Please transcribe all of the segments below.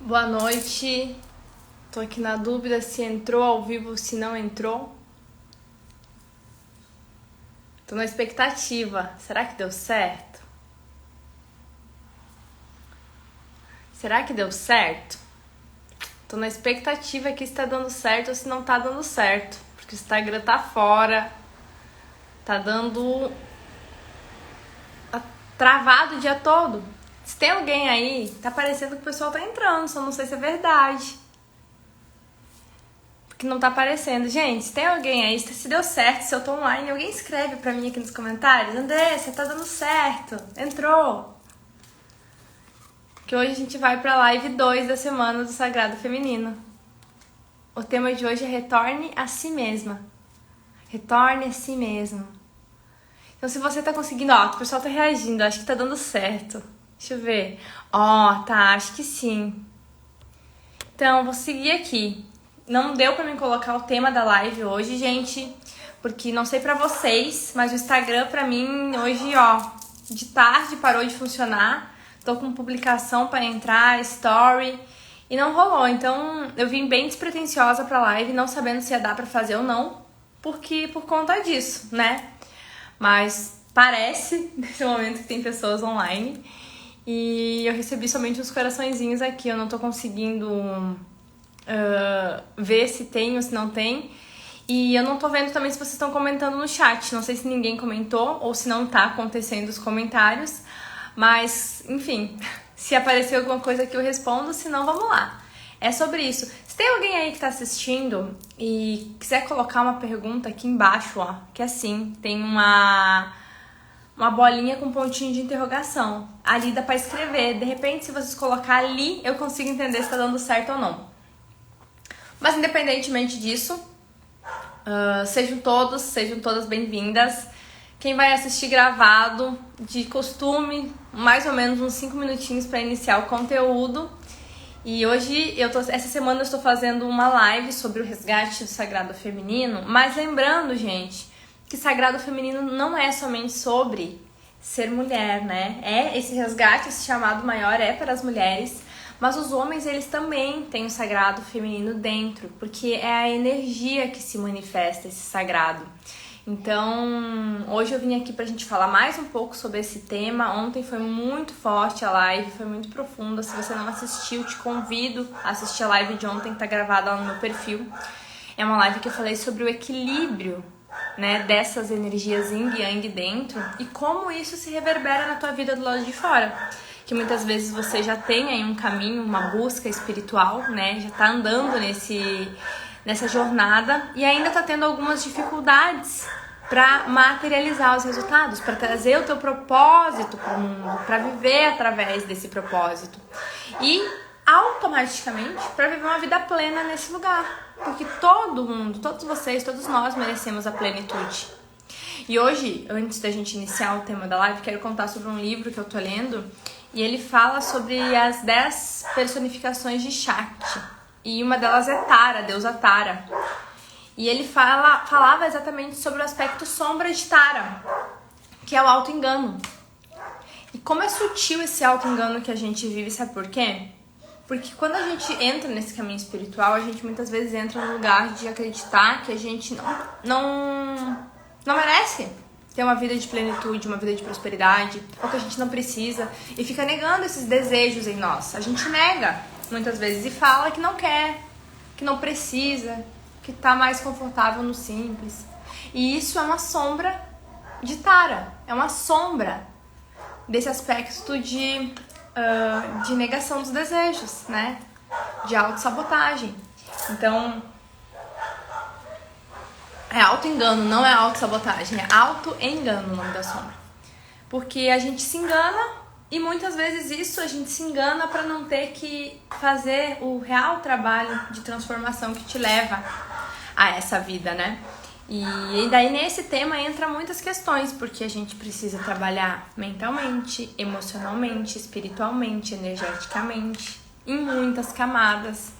Boa noite. Tô aqui na dúvida se entrou ao vivo, se não entrou. Tô na expectativa. Será que deu certo? Será que deu certo? Tô na expectativa aqui se tá dando certo ou se não tá dando certo. Porque o Instagram tá fora. Tá dando travado o dia todo. Se tem alguém aí, tá parecendo que o pessoal tá entrando, só não sei se é verdade. Porque não tá aparecendo. Gente, se tem alguém aí, se deu certo, se eu tô online, alguém escreve pra mim aqui nos comentários. Andressa, tá dando certo. Entrou. Que hoje a gente vai pra live 2 da semana do Sagrado Feminino. O tema de hoje é retorne a si mesma. Retorne a si mesmo. Então se você tá conseguindo, ó, o pessoal tá reagindo, acho que tá dando certo. Deixa eu ver. Ó, tá, acho que sim. Então, vou seguir aqui. Não deu pra mim colocar o tema da live hoje, gente, porque não sei pra vocês, mas o Instagram pra mim hoje, ó, de tarde parou de funcionar. Tô com publicação pra entrar, story, e não rolou. Então, eu vim bem despretensiosa pra live, não sabendo se ia dar pra fazer ou não, porque por conta disso, né? Mas parece, nesse momento, que tem pessoas online. E eu recebi somente uns coraçõezinhos aqui. Eu não tô conseguindo ver se tem ou se não tem. E eu não tô vendo também se vocês estão comentando no chat. Não sei se ninguém comentou ou se não tá acontecendo os comentários. Mas, enfim, se aparecer alguma coisa aqui eu respondo, se não, vamos lá. É sobre isso. Se tem alguém aí que tá assistindo e quiser colocar uma pergunta aqui embaixo, ó, que assim, tem uma bolinha com pontinho de interrogação. Ali dá pra escrever. De repente, se vocês colocar ali, eu consigo entender se tá dando certo ou não. Mas independentemente disso, sejam todas bem-vindas. Quem vai assistir gravado, de costume, mais ou menos uns 5 minutinhos para iniciar o conteúdo. E hoje, essa semana eu estou fazendo uma live sobre o resgate do Sagrado Feminino. Mas lembrando, gente, que Sagrado Feminino não é somente sobre ser mulher, né? Esse resgate, esse chamado maior é para as mulheres, mas os homens, eles também têm o Sagrado Feminino dentro, porque é a energia que se manifesta, esse sagrado. Então, hoje eu vim aqui pra gente falar mais um pouco sobre esse tema. Ontem foi muito forte a live, foi muito profunda. Se você não assistiu, te convido a assistir a live de ontem, que tá gravada lá no meu perfil. É uma live que eu falei sobre o equilíbrio, né, dessas energias yin e yang dentro e como isso se reverbera na tua vida do lado de fora. Que muitas vezes você já tem aí um caminho, uma busca espiritual, né, já tá andando nessa jornada e ainda tá tendo algumas dificuldades para materializar os resultados, para trazer o teu propósito para o mundo, para viver através desse propósito. E automaticamente para viver uma vida plena nesse lugar. Porque todo mundo, todos vocês, todos nós merecemos a plenitude. E hoje, antes da gente iniciar o tema da live, quero contar sobre um livro que eu tô lendo. E ele fala sobre as 10 personificações de Shakti. E uma delas é Tara, a deusa Tara. E ele falava exatamente sobre o aspecto sombra de Tara, que é o auto-engano. E como é sutil esse auto-engano que a gente vive, sabe por quê? Porque quando a gente entra nesse caminho espiritual, a gente muitas vezes entra no lugar de acreditar que a gente não merece ter uma vida de plenitude, uma vida de prosperidade, ou que a gente não precisa, e fica negando esses desejos em nós. A gente nega muitas vezes e fala que não quer, que não precisa, que tá mais confortável no simples. E isso é uma sombra de Tara, é uma sombra desse aspecto de negação dos desejos, né? De autossabotagem. Então, é auto-engano, não é autossabotagem, é auto-engano o nome da sombra. Porque a gente se engana e muitas vezes isso a gente se engana para não ter que fazer o real trabalho de transformação que te leva a essa vida, né? E daí nesse tema entra muitas questões, porque a gente precisa trabalhar mentalmente, emocionalmente, espiritualmente, energeticamente, em muitas camadas.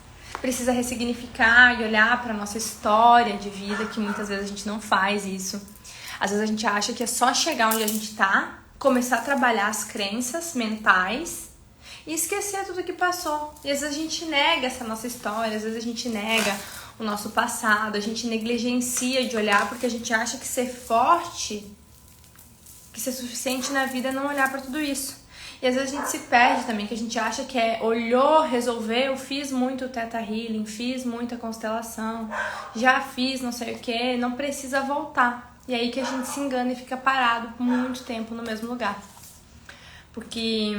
Precisa ressignificar e olhar para nossa história de vida, que muitas vezes a gente não faz isso. Às vezes a gente acha que é só chegar onde a gente tá, começar a trabalhar as crenças mentais e esquecer tudo que passou. E às vezes a gente nega essa nossa história, às vezes a gente nega o nosso passado, a gente negligencia de olhar porque a gente acha que ser forte, que ser suficiente na vida é não olhar para tudo isso. E às vezes a gente se perde também, que a gente acha que olhou, resolveu, fiz muito Theta Healing, fiz muita constelação, já fiz não sei o que, não precisa voltar. E aí que a gente se engana e fica parado por muito tempo no mesmo lugar. Porque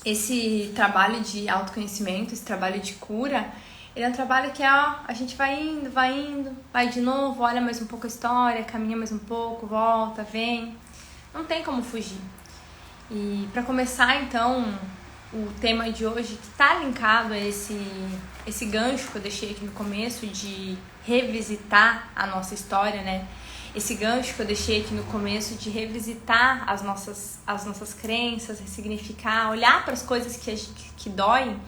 esse trabalho de autoconhecimento, esse trabalho de cura, ele é um trabalho que a gente vai indo, vai de novo, olha mais um pouco a história, caminha mais um pouco, volta, vem. Não tem como fugir. E para começar, então, o tema de hoje, que está linkado a esse gancho que eu deixei aqui no começo de revisitar a nossa história, né? Esse gancho que eu deixei aqui no começo de revisitar as nossas crenças, ressignificar, olhar para as coisas que doem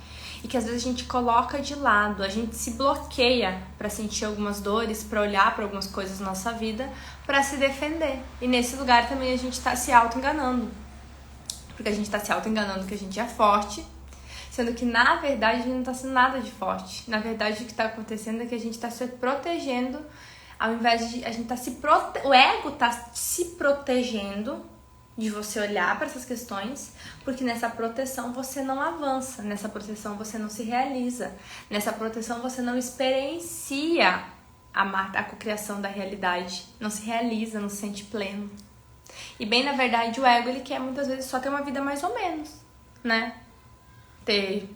e que às vezes a gente coloca de lado, a gente se bloqueia para sentir algumas dores, para olhar para algumas coisas na nossa vida, para se defender. E nesse lugar também a gente está se auto-enganando. Porque a gente está se auto-enganando que a gente é forte, sendo que na verdade a gente não está sendo nada de forte. Na verdade o que está acontecendo é que a gente está se protegendo, ao invés de a gente tá o ego está se protegendo de você olhar para essas questões, porque nessa proteção você não avança, nessa proteção você não se realiza, nessa proteção você não experiencia a cocriação da realidade, não se realiza, não se sente pleno. E bem, na verdade, o ego, ele quer muitas vezes só ter uma vida mais ou menos, né? Ter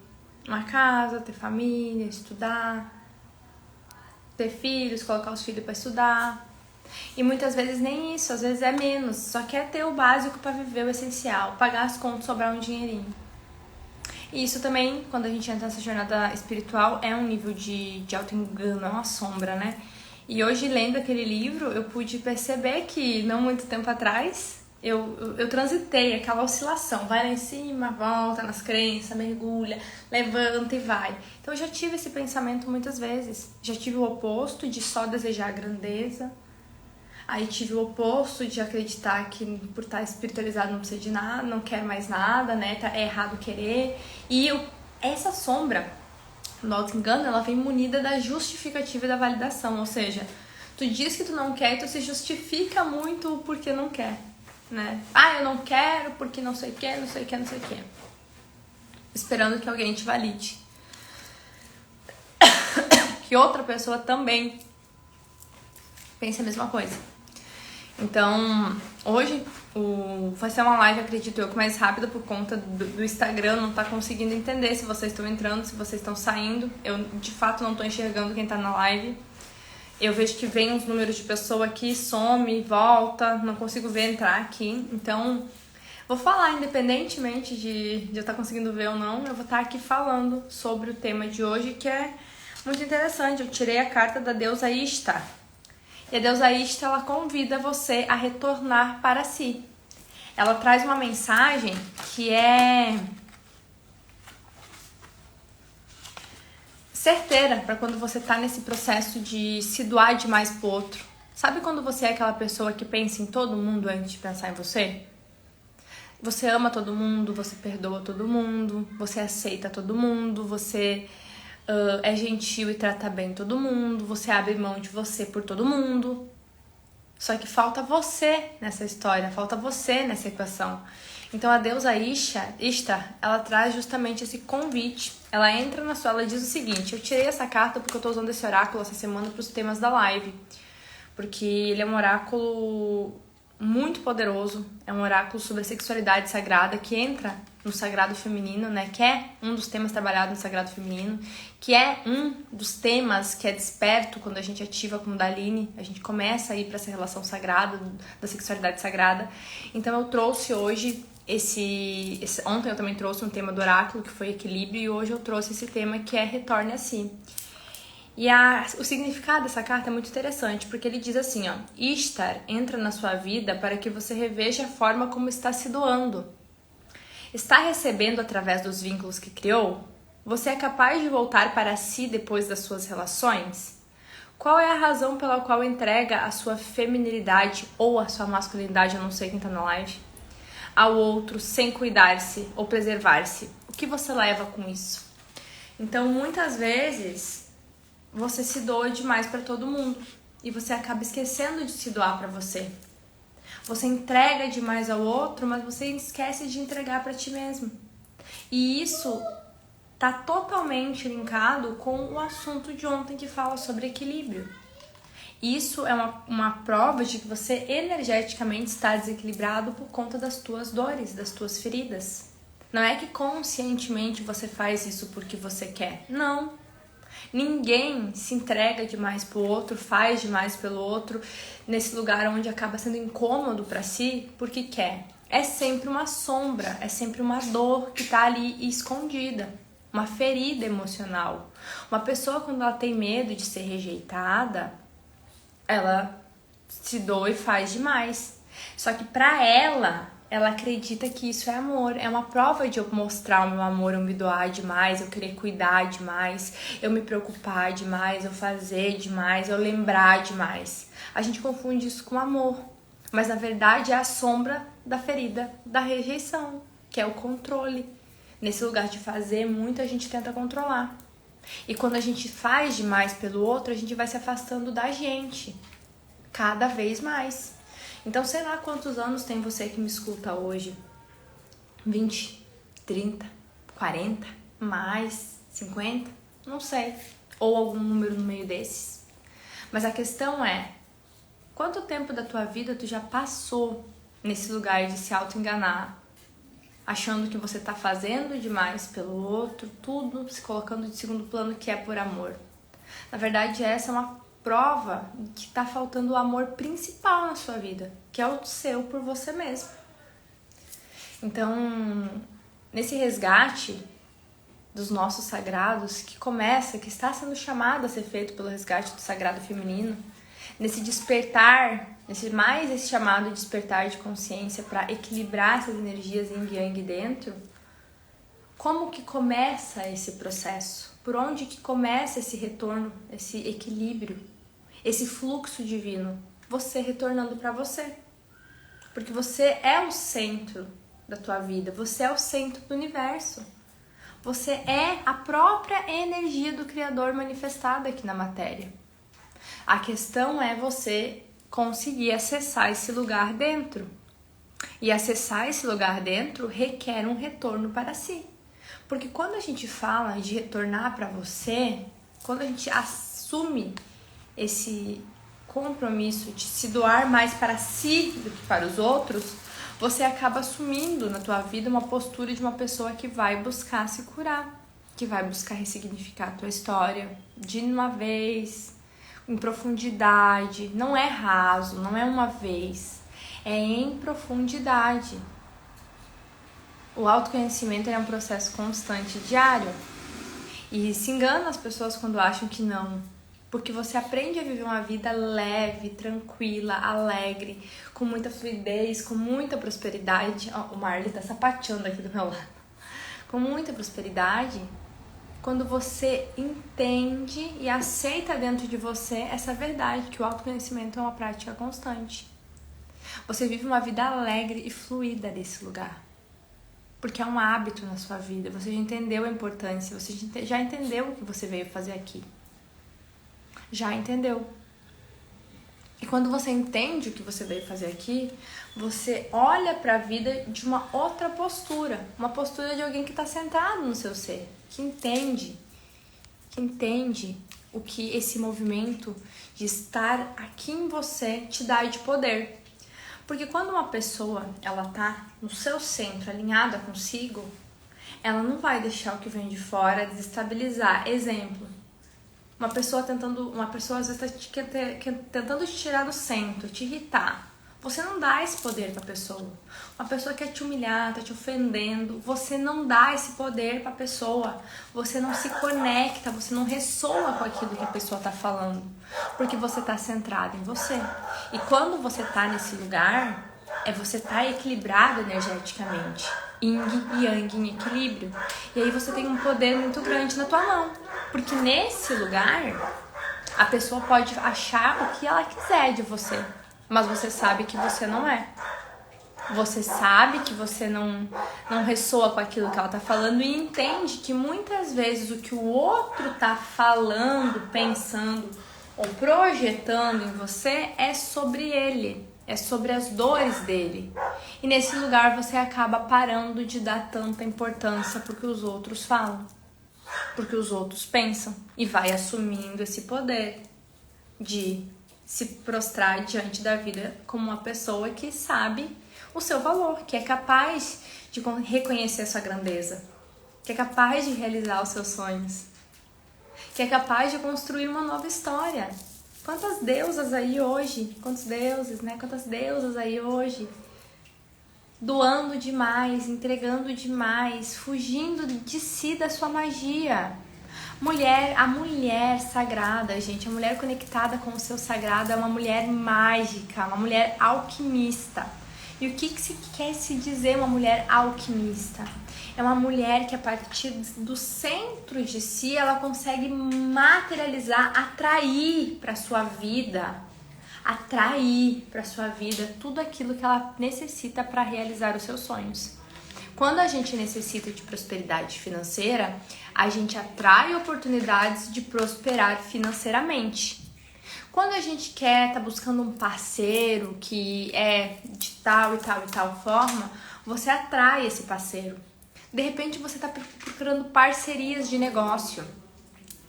uma casa, ter família, estudar, ter filhos, colocar os filhos para estudar. E muitas vezes nem isso, às vezes é menos. Só quer ter o básico para viver, o essencial, pagar as contas, sobrar um dinheirinho. E isso também, quando a gente entra nessa jornada espiritual, é um nível de auto-engano, é uma sombra, né? E hoje, lendo aquele livro, eu pude perceber que, não muito tempo atrás, eu transitei aquela oscilação. Vai lá em cima, volta nas crenças, mergulha, levanta e vai. Então, eu já tive esse pensamento muitas vezes. Já tive o oposto de só desejar grandeza. Aí tive o oposto de acreditar que por estar espiritualizado não precisa de nada, não quer mais nada, né? É errado querer. E essa sombra do auto-engano, ela vem munida da justificativa e da validação, ou seja, tu diz que tu não quer e tu se justifica muito o porquê não quer, né? Ah, eu não quero porque não sei o que, não sei o que, não sei o que. Esperando que alguém te valide. Que outra pessoa também pense a mesma coisa. Então, hoje vai ser uma live, acredito eu, que mais rápida por conta do Instagram, não tá conseguindo entender se vocês estão entrando, se vocês estão saindo. Eu, de fato, não tô enxergando quem tá na live. Eu vejo que vem uns números de pessoa aqui, some, volta, não consigo ver entrar aqui. Então, vou falar, independentemente de eu estar conseguindo ver ou não, eu vou estar aqui falando sobre o tema de hoje, que é muito interessante. Eu tirei a carta da deusa Ishtar. E a deusa Ishtar, ela convida você a retornar para si. Ela traz uma mensagem que é certeira para quando você tá nesse processo de se doar demais pro outro. Sabe quando você é aquela pessoa que pensa em todo mundo antes de pensar em você? Você ama todo mundo, você perdoa todo mundo, você aceita todo mundo, você é gentil e trata bem todo mundo, você abre mão de você por todo mundo. Só que falta você nessa história, falta você nessa equação. Então a deusa Ishtar, ela traz justamente esse convite. Ela entra na sua, ela diz o seguinte: eu tirei essa carta porque eu tô usando esse oráculo essa semana para os temas da live. Porque ele é um oráculo muito poderoso, é um oráculo sobre a sexualidade sagrada que entra no sagrado feminino, né? Que é um dos temas trabalhados no sagrado feminino, que é um dos temas que é desperto quando a gente ativa a Kundalini, a gente começa a ir para essa relação sagrada, da sexualidade sagrada. Então eu trouxe hoje ontem eu também trouxe um tema do oráculo que foi equilíbrio, e hoje eu trouxe esse tema que é retorne a si. E o significado dessa carta é muito interessante, porque ele diz assim, ó: Ishtar entra na sua vida para que você reveja a forma como está se doando. Está recebendo através dos vínculos que criou? Você é capaz de voltar para si depois das suas relações? Qual é a razão pela qual entrega a sua feminilidade ou a sua masculinidade? Eu não sei quem tá na live. ao outro sem cuidar-se ou preservar-se? O que você leva com isso? Então, muitas vezes, você se doa demais para todo mundo e você acaba esquecendo de se doar para você. Você entrega demais ao outro, mas você esquece de entregar para ti mesmo. E isso tá totalmente linkado com o assunto de ontem que fala sobre equilíbrio. Isso é uma prova de que você energeticamente está desequilibrado por conta das tuas dores, das tuas feridas. Não é que conscientemente você faz isso porque você quer. Não. Ninguém se entrega demais pro outro, faz demais pelo outro, nesse lugar onde acaba sendo incômodo para si, porque quer. É sempre uma sombra, é sempre uma dor que tá ali escondida, uma ferida emocional. Uma pessoa, quando ela tem medo de ser rejeitada, ela se doa e faz demais. Só que pra ela acredita que isso é amor. É uma prova de eu mostrar o meu amor, eu me doar demais, eu querer cuidar demais, eu me preocupar demais, eu fazer demais, eu lembrar demais. A gente confunde isso com amor. Mas na verdade é a sombra da ferida da rejeição, que é o controle. Nesse lugar de fazer muito, a gente tenta controlar. E quando a gente faz demais pelo outro, a gente vai se afastando da gente. Cada vez mais. Então, sei lá quantos anos tem você que me escuta hoje. 20, 30, 40, mais, 50, não sei. Ou algum número no meio desses. Mas a questão é, quanto tempo da tua vida tu já passou nesse lugar de se auto-enganar? Achando que você tá fazendo demais pelo outro, tudo se colocando de segundo plano, que é por amor. Na verdade, essa é uma prova que tá faltando o amor principal na sua vida, que é o seu por você mesmo. Então, nesse resgate dos nossos sagrados, que está sendo chamado a ser feito pelo resgate do sagrado feminino, nesse despertar, esse chamado de despertar de consciência para equilibrar essas energias yin e yang dentro, como que começa esse processo? Por onde que começa esse retorno, esse equilíbrio, esse fluxo divino? Você retornando para você. Porque você é o centro da tua vida, você é o centro do universo. Você é a própria energia do Criador manifestada aqui na matéria. A questão é você conseguir acessar esse lugar dentro. E acessar esse lugar dentro requer um retorno para si. Porque quando a gente fala de retornar para você, quando a gente assume esse compromisso de se doar mais para si do que para os outros, você acaba assumindo na tua vida uma postura de uma pessoa que vai buscar se curar, que vai buscar ressignificar a tua história de uma vez, em profundidade. Não é raso, não é uma vez, é em profundidade. O autoconhecimento é um processo constante, diário. E se engana as pessoas quando acham que não. Porque você aprende a viver uma vida leve, tranquila, alegre, com muita fluidez, com muita prosperidade. Oh, o Marley tá sapateando aqui do meu lado. Com muita prosperidade, quando você entende e aceita dentro de você essa verdade, que o autoconhecimento é uma prática constante. Você vive uma vida alegre e fluida desse lugar. Porque é um hábito na sua vida, você já entendeu a importância, você já entendeu o que você veio fazer aqui. Já entendeu. E quando você entende o que você veio fazer aqui, você olha para a vida de uma outra postura. Uma postura de alguém que está centrado no seu ser, que entende o que esse movimento de estar aqui em você te dá de poder. Porque quando uma pessoa ela tá no seu centro, alinhada consigo, ela não vai deixar o que vem de fora desestabilizar. Exemplo, uma pessoa às vezes tá tentando te tirar do centro, te irritar. Você não dá esse poder pra pessoa. Uma pessoa quer te humilhar, tá te ofendendo, você não dá esse poder pra pessoa. Você não se conecta, você não ressoa com aquilo que a pessoa tá falando. Porque você tá centrado em você. E quando você tá nesse lugar, você tá equilibrado energeticamente. Yin e Yang em equilíbrio. E aí você tem um poder muito grande na tua mão. Porque nesse lugar, a pessoa pode achar o que ela quiser de você. Mas você sabe que você não é. Você sabe que você não ressoa com aquilo que ela tá falando e entende que muitas vezes o que o outro tá falando, pensando ou projetando em você é sobre ele, é sobre as dores dele. E nesse lugar você acaba parando de dar tanta importância pro que os outros falam, porque os outros pensam, e vai assumindo esse poder de se prostrar diante da vida como uma pessoa que sabe o seu valor, que é capaz de reconhecer a sua grandeza, que é capaz de realizar os seus sonhos, que é capaz de construir uma nova história. Quantas deusas aí hoje, quantos deuses, né? Quantas deusas aí hoje doando demais, entregando demais, fugindo de si, da sua magia. A mulher sagrada, gente, a mulher conectada com o seu sagrado é uma mulher mágica, uma mulher alquimista. E o que se quer se dizer uma mulher alquimista? É uma mulher que a partir do centro de si, ela consegue materializar, atrair para sua vida tudo aquilo que ela necessita para realizar os seus sonhos. Quando a gente necessita de prosperidade financeira, a gente atrai oportunidades de prosperar financeiramente. Quando a gente tá buscando um parceiro que é de tal e tal e tal forma, você atrai esse parceiro. De repente você está procurando parcerias de negócio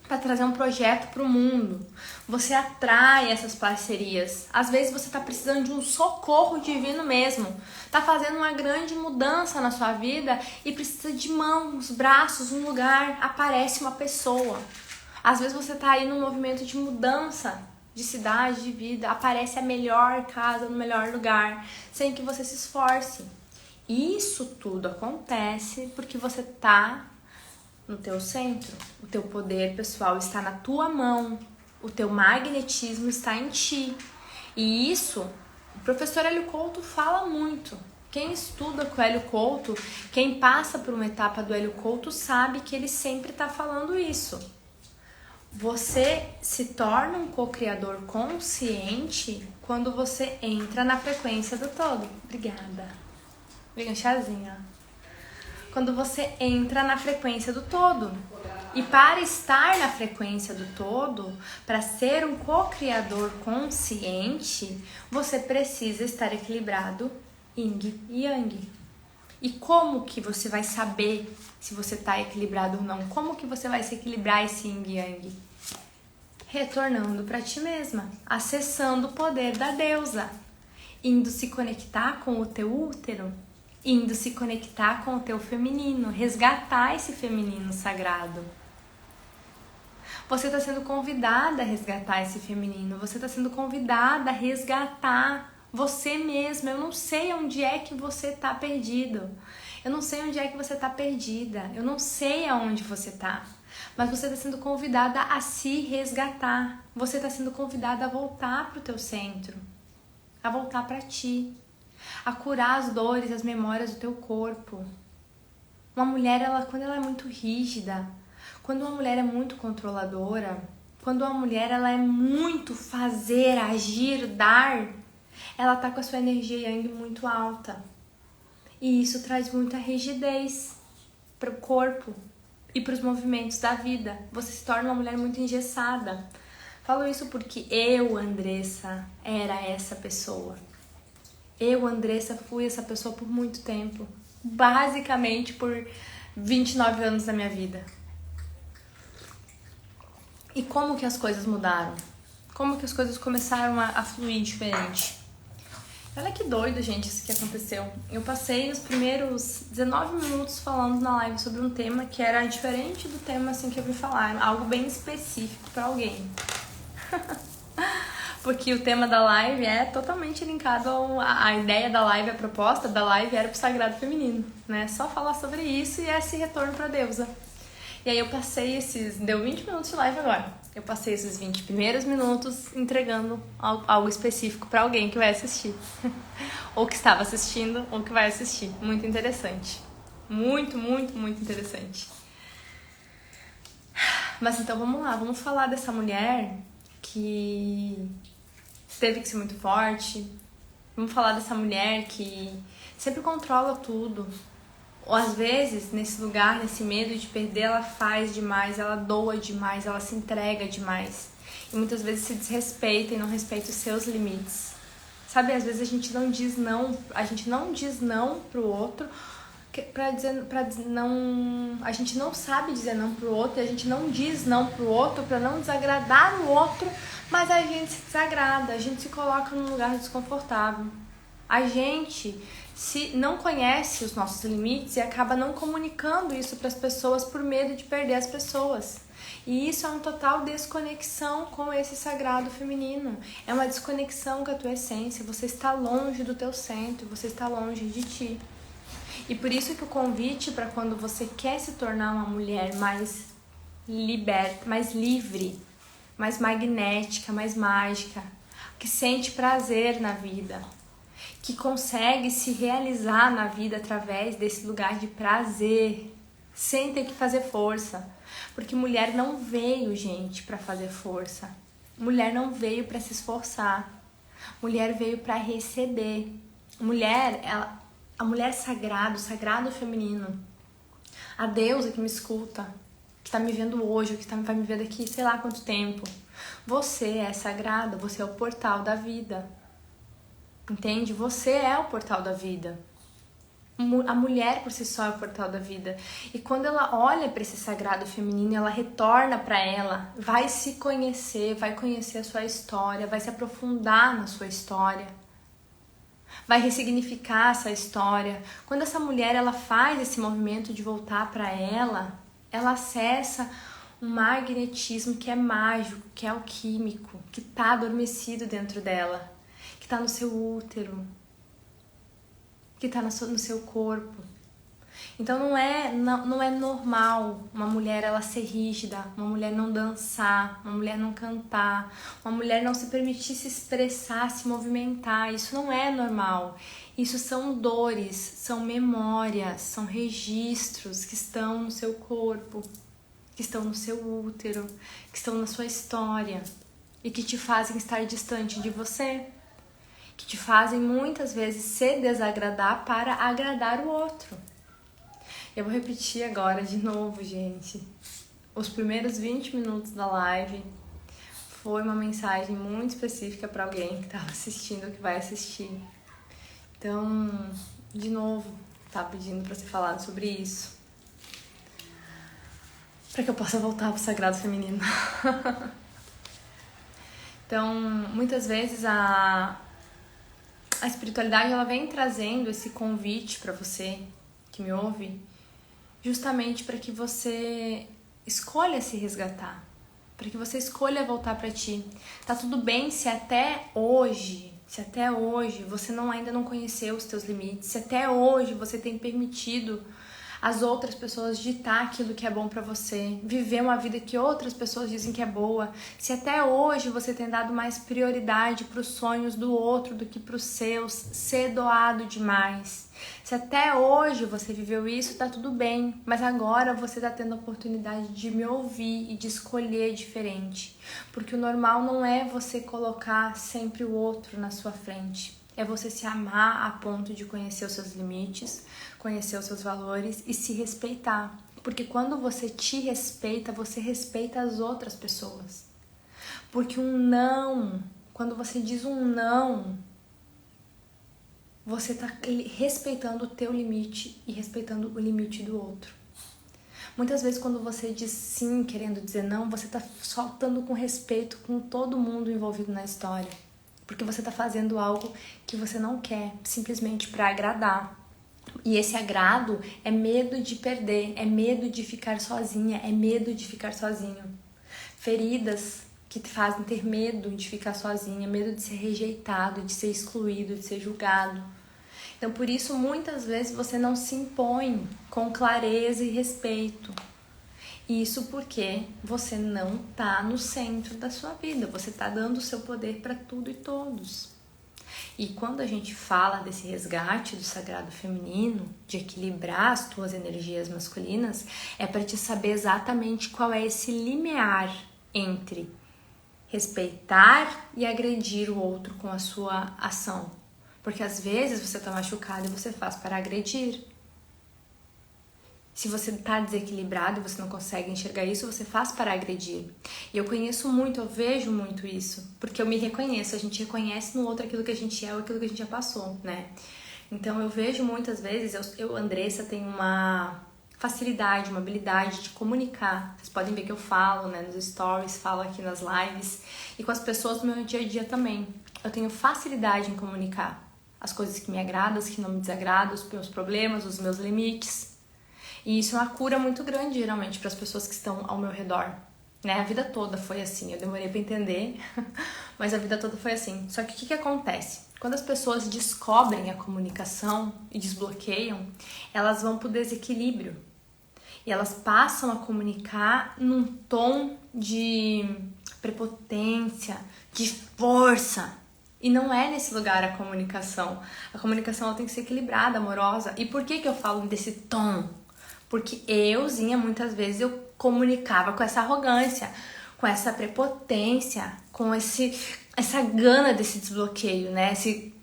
para trazer um projeto para o mundo. Você atrai essas parcerias. Às vezes você está precisando de um socorro divino mesmo. Está fazendo uma grande mudança na sua vida e precisa de mãos, braços, um lugar. Aparece uma pessoa. Às vezes você está aí num movimento de mudança de cidade, de vida. Aparece a melhor casa no melhor lugar, sem que você se esforce. Isso tudo acontece porque você está no teu centro. O teu poder pessoal está na tua mão. O teu magnetismo está em ti. E isso, o professor Hélio Couto fala muito. Quem estuda com o Hélio Couto, quem passa por uma etapa do Hélio Couto, sabe que ele sempre está falando isso. Você se torna um co-criador consciente quando você entra na frequência do todo. Obrigada. Vem um chazinho. Quando você entra na frequência do todo. E para estar na frequência do todo, para ser um co-criador consciente, você precisa estar equilibrado Yin e Yang. E como que você vai saber se você está equilibrado ou não? Como que você vai se equilibrar esse Yin e Yang? Retornando para ti mesma, acessando o poder da deusa, indo se conectar com o teu útero, indo se conectar com o teu feminino, resgatar esse feminino sagrado. Você está sendo convidada a resgatar esse feminino, você está sendo convidada a resgatar você mesma. Eu não sei onde é que você está perdido, eu não sei onde é que você está perdida, eu não sei aonde você está, mas você está sendo convidada a se resgatar, você está sendo convidada a voltar para o teu centro, a voltar para ti, a curar as dores, as memórias do teu corpo. Uma mulher, quando ela é muito rígida, quando uma mulher é muito controladora, quando uma mulher ela é muito fazer, agir, dar, ela tá com a sua energia yang muito alta. E isso traz muita rigidez para o corpo e para os movimentos da vida. Você se torna uma mulher muito engessada. Falo isso porque eu, Andressa, era essa pessoa. Eu, Andressa, fui essa pessoa por muito tempo. Basicamente por 29 anos da minha vida. E como que as coisas mudaram? Como que as coisas começaram a fluir diferente? Olha que doido, gente, isso que aconteceu. Eu passei os primeiros 19 minutos falando na live sobre um tema que era diferente do tema assim que eu vim falar. Algo bem específico para alguém. Porque o tema da live é totalmente linkado à ideia da live, a proposta da live era pro sagrado feminino, né? Só falar sobre isso e esse retorno pra deusa. E aí eu passei deu 20 minutos de live agora. Eu passei esses 20 primeiros minutos entregando algo específico pra alguém que vai assistir. Ou que estava assistindo, ou que vai assistir. Muito interessante. Muito, muito, muito interessante. Mas então vamos lá, vamos falar dessa mulher que teve que ser muito forte. Vamos falar dessa mulher que sempre controla tudo. Ou às vezes, nesse lugar, nesse medo de perder, ela faz demais, ela doa demais, ela se entrega demais. E muitas vezes se desrespeita e não respeita os seus limites. Sabe, às vezes a gente não diz não pro outro, a gente não sabe dizer não pro outro, e a gente não diz não pro outro pra não desagradar o outro, mas a gente se desagrada, a gente se coloca num lugar desconfortável. A gente não conhece os nossos limites e acaba não comunicando isso para as pessoas por medo de perder as pessoas. E isso é uma total desconexão com esse sagrado feminino. É uma desconexão com a tua essência. Você está longe do teu centro, você está longe de ti. E por isso que o convite para quando você quer se tornar uma mulher mais liberta, mais livre, mais magnética, mais mágica, que sente prazer na vida, que consegue se realizar na vida através desse lugar de prazer, sem ter que fazer força. Porque mulher não veio, gente, para fazer força. Mulher não veio para se esforçar. Mulher veio para receber. A mulher sagrada, o sagrado feminino, a deusa que me escuta, que tá me vendo hoje, que vai me ver daqui sei lá quanto tempo. Você é sagrada, você é o portal da vida. Entende? Você é o portal da vida. A mulher por si só é o portal da vida. E quando ela olha para esse sagrado feminino, ela retorna para ela, vai se conhecer, vai conhecer a sua história, vai se aprofundar na sua história, vai ressignificar essa história. Quando essa mulher ela faz esse movimento de voltar para ela acessa um magnetismo que é mágico, que é alquímico, que está adormecido dentro dela, que está no seu útero, que está no seu corpo. Então não é normal uma mulher ela ser rígida, uma mulher não dançar, uma mulher não cantar, uma mulher não se permitir se expressar, se movimentar. Isso não é normal. Isso são dores, são memórias, são registros que estão no seu corpo, que estão no seu útero, que estão na sua história e que te fazem estar distante de você, que te fazem muitas vezes se desagradar para agradar o outro. Eu vou repetir agora de novo, gente. Os primeiros 20 minutos da live foi uma mensagem muito específica para alguém que estava assistindo ou que vai assistir. Então, de novo, tá pedindo para ser falado sobre isso, para que eu possa voltar pro sagrado feminino. Então, muitas vezes a espiritualidade ela vem trazendo esse convite para você que me ouve, justamente para que você escolha se resgatar, para que você escolha voltar para ti. Tá tudo bem se até hoje você ainda não conheceu os teus limites, se até hoje você tem permitido as outras pessoas ditar aquilo que é bom pra você, viver uma vida que outras pessoas dizem que é boa, se até hoje você tem dado mais prioridade pros sonhos do outro do que pros seus, ser doado demais, se até hoje você viveu isso, tá tudo bem, mas agora você tá tendo a oportunidade de me ouvir e de escolher diferente, porque o normal não é você colocar sempre o outro na sua frente. É você se amar a ponto de conhecer os seus limites, conhecer os seus valores e se respeitar. Porque quando você te respeita, você respeita as outras pessoas. Porque quando você diz um não, você está respeitando o teu limite e respeitando o limite do outro. Muitas vezes quando você diz sim, querendo dizer não, você está soltando com respeito com todo mundo envolvido na história. Porque você está fazendo algo que você não quer, simplesmente para agradar. E esse agrado é medo de perder, é medo de ficar sozinha, é medo de ficar sozinho. Feridas que te fazem ter medo de ficar sozinha, medo de ser rejeitado, de ser excluído, de ser julgado. Então, por isso, muitas vezes você não se impõe com clareza e respeito. Isso porque você não tá no centro da sua vida, você tá dando o seu poder para tudo e todos. E quando a gente fala desse resgate do sagrado feminino, de equilibrar as tuas energias masculinas, é para te saber exatamente qual é esse limiar entre respeitar e agredir o outro com a sua ação. Porque às vezes você tá machucado e você faz para agredir. Se você tá desequilibrado e você não consegue enxergar isso, você faz para agredir. E eu conheço muito, eu vejo muito isso. Porque eu me reconheço, a gente reconhece no outro aquilo que a gente é ou aquilo que a gente já passou, né? Então eu vejo muitas vezes, Andressa, tenho uma facilidade, uma habilidade de comunicar. Vocês podem ver que eu falo, né, nos stories, falo aqui nas lives e com as pessoas do meu dia a dia também. Eu tenho facilidade em comunicar as coisas que me agradam, as que não me desagradam, os meus problemas, os meus limites. E isso é uma cura muito grande, geralmente, para as pessoas que estão ao meu redor. Né? A vida toda foi assim, eu demorei para entender, mas a vida toda foi assim. Só que o que acontece? Quando as pessoas descobrem a comunicação e desbloqueiam, elas vão para o desequilíbrio. E elas passam a comunicar num tom de prepotência, de força. E não é nesse lugar a comunicação. A comunicação ela tem que ser equilibrada, amorosa. E por que eu falo desse tom? Porque euzinha, muitas vezes, eu comunicava com essa arrogância, com essa prepotência, com essa gana desse desbloqueio, né?